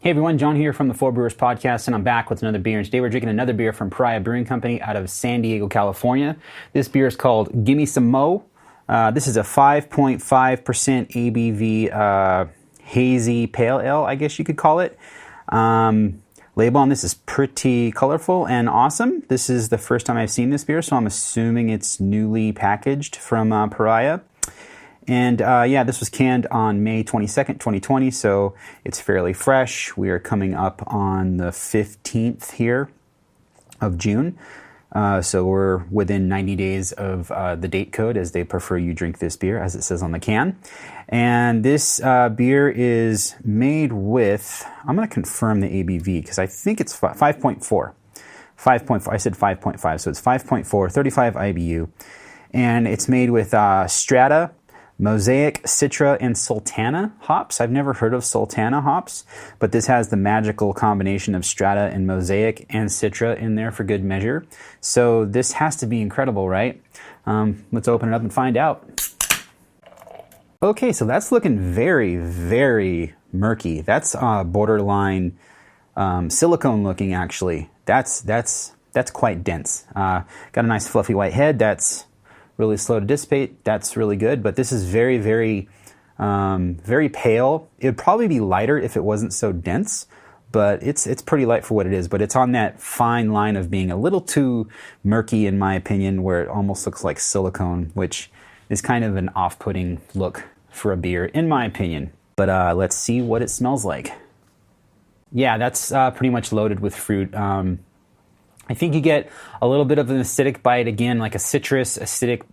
Hey everyone, John here from the Four Brewers podcast, and I'm back with another beer. And today we're drinking another beer from Pariah Brewing Company out of San Diego, California. This beer is called Gimme Some Mo. This is a 5.5% ABV hazy pale ale, I guess you could call it. Label on this is pretty colorful and awesome. This is the first time I've seen this beer, so I'm assuming it's newly packaged from Pariah. And yeah, this was canned on May 22nd, 2020, so it's fairly fresh. We are coming up on the 15th here of June. So we're within 90 days of the date code as they prefer you drink this beer, as it says on the can. And this beer is made with, I'm going to confirm the ABV because I think it's 5.4. 5.4, I said 5.5, so it's 5.4, 35 IBU. And it's made with Strata, Mosaic, Citra, and Sultana hops. I've never heard of Sultana hops, but this has the magical combination of Strata and Mosaic and Citra in there for good measure. So this has to be incredible, right? Let's open it up and find out. Okay, so that's looking very, very murky. That's borderline silicone looking, actually. That's quite dense. Got a nice fluffy white head. That's really slow to dissipate. That's really good, but this is very, very, very pale. It would probably be lighter if it wasn't so dense, but it's pretty light for what it is. But it's on that fine line of being a little too murky, in my opinion, where it almost looks like silicone, which is kind of an off-putting look for a beer, in my opinion. But let's see what it smells like. Yeah, that's pretty much loaded with fruit. I think you get a little bit of an acidic bite, again, like a citrus acidic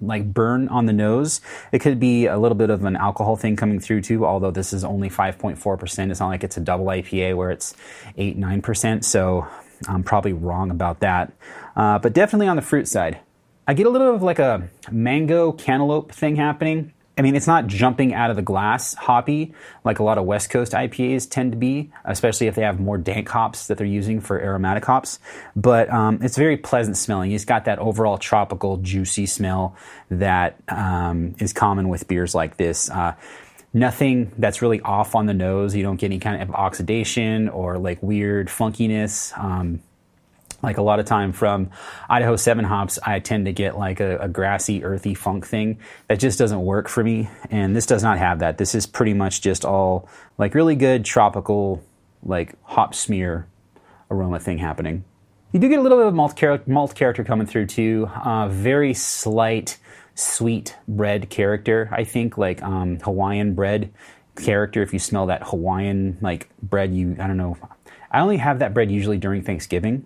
like burn on the nose. It could be a little bit of an alcohol thing coming through too, although this is only 5.4%. It's not like it's a double IPA where it's 8-9%, so I'm probably wrong about that. But definitely on the fruit side. I get a little of like a mango cantaloupe thing happening. I mean, it's not jumping out of the glass hoppy like a lot of West Coast IPAs tend to be, especially if they have more dank hops that they're using for aromatic hops. But it's very pleasant smelling. It's got that overall tropical, juicy smell that is common with beers like this. Nothing that's really off on the nose. You don't get any kind of oxidation or like weird funkiness. Like a lot of time from Idaho 7 hops, I tend to get like a grassy, earthy funk thing that just doesn't work for me. And this does not have that. This is pretty much just all like really good tropical, like hop smear aroma thing happening. You do get a little bit of malt character coming through too. Very slight, sweet bread character. I think like Hawaiian bread character. If you smell that Hawaiian like bread, I don't know. I only have that bread usually during Thanksgiving.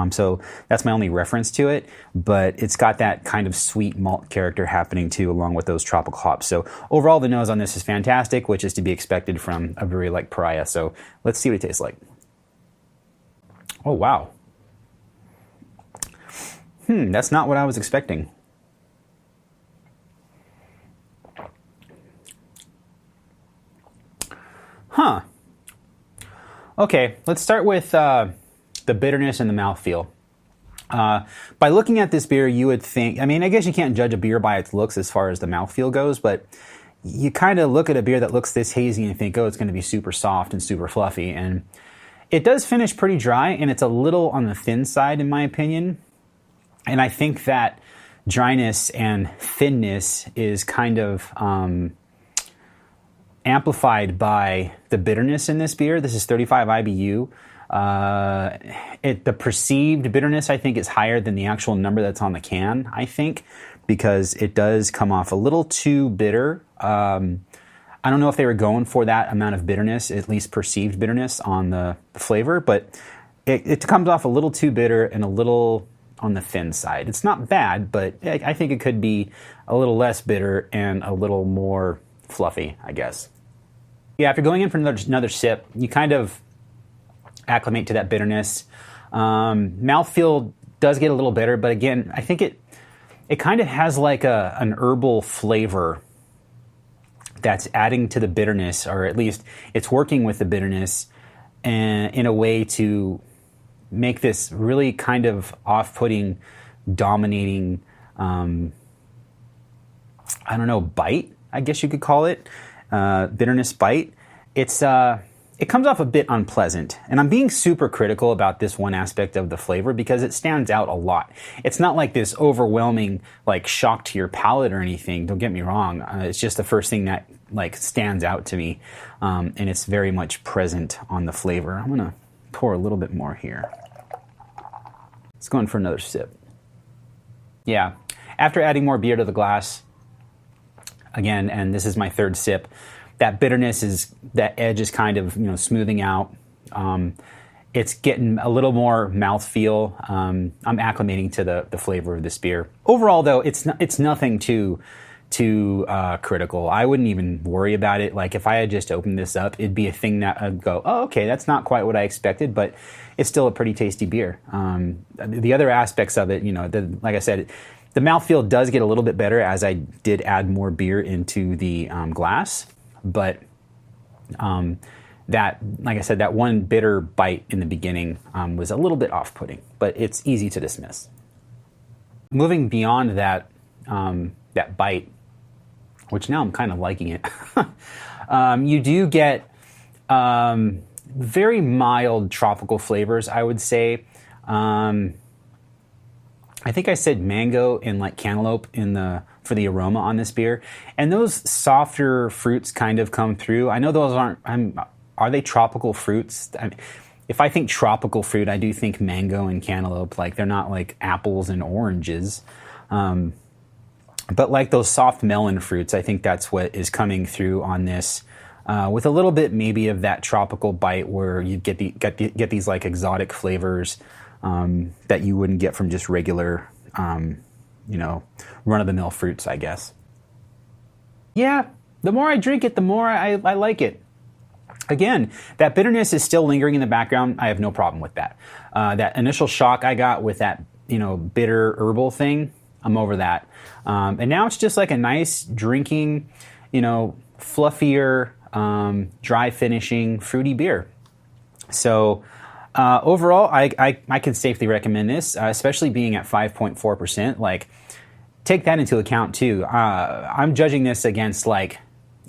So that's my only reference to it, but it's got that kind of sweet malt character happening too, along with those tropical hops. So overall, the nose on this is fantastic, which is to be expected from a brewery like Pariah. So let's see what it tastes like. Oh, wow. That's not what I was expecting. Huh. Okay, let's start with the bitterness and the mouthfeel. By looking at this beer, you would think, I mean, I guess you can't judge a beer by its looks as far as the mouthfeel goes, but you kind of look at a beer that looks this hazy and think, oh, it's going to be super soft and super fluffy. And it does finish pretty dry, and it's a little on the thin side, in my opinion. And I think that dryness and thinness is kind of amplified by the bitterness in this beer. This is 35 IBU. The perceived bitterness, I think, is higher than the actual number that's on the can, I think, because it does come off a little too bitter. I don't know if they were going for that amount of bitterness, at least perceived bitterness on the flavor, but it comes off a little too bitter and a little on the thin side. It's not bad, but I think it could be a little less bitter and a little more fluffy, I guess. Yeah, after going in for another sip, you kind of acclimate to that bitterness. Mouthfeel does get a little bitter, but again, I think it kind of has like an herbal flavor that's adding to the bitterness, or at least it's working with the bitterness and in a way to make this really kind of off-putting, dominating, I don't know, bite, I guess you could call it, bitterness bite. It's it comes off a bit unpleasant. And I'm being super critical about this one aspect of the flavor because it stands out a lot. It's not like this overwhelming like shock to your palate or anything. Don't get me wrong. It's just the first thing that like stands out to me. And it's very much present on the flavor. I'm gonna pour a little bit more here. Let's go in for another sip. Yeah, after adding more beer to the glass, again, and this is my third sip, that bitterness that edge is kind of, smoothing out. It's getting a little more mouthfeel. I'm acclimating to the flavor of this beer. Overall, though, it's nothing too critical. I wouldn't even worry about it. Like if I had just opened this up, it'd be a thing that I'd go, oh, okay, that's not quite what I expected, but it's still a pretty tasty beer. The other aspects of it, like I said, the mouthfeel does get a little bit better as I did add more beer into the glass. But that, like I said, that one bitter bite in the beginning was a little bit off-putting, but it's easy to dismiss. Moving beyond that bite, which now I'm kind of liking it, you do get very mild tropical flavors, I would say. I think I said mango and like cantaloupe for the aroma on this beer, and those softer fruits kind of come through. I know those are they tropical fruits? If I think tropical fruit, I do think mango and cantaloupe. Like they're not like apples and oranges, but like those soft melon fruits, I think that's what is coming through on this, with a little bit maybe of that tropical bite where you get these like exotic flavors that you wouldn't get from just regular, run-of-the-mill fruits, I guess. Yeah, the more I drink it, the more I like it. Again, that bitterness is still lingering in the background. I have no problem with that. That initial shock I got with that, bitter herbal thing, I'm over that. And now it's just like a nice drinking, fluffier, dry finishing, fruity beer. So overall, I can safely recommend this, especially being at 5.4%. Like, take that into account too. I'm judging this against like,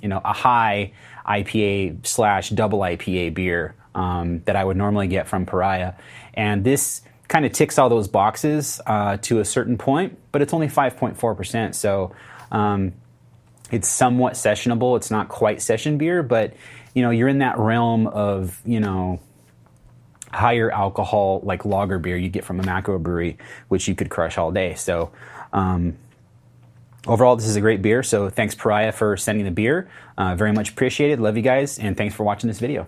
a high IPA / double IPA beer that I would normally get from Pariah. And this kind of ticks all those boxes to a certain point, but it's only 5.4%. So it's somewhat sessionable. It's not quite session beer, but you're in that realm of, higher alcohol like lager beer you get from a macro brewery, which you could crush all day. So overall, this is a great beer. So thanks Pariah for sending the beer. Very much appreciated. Love you guys. And thanks for watching this video.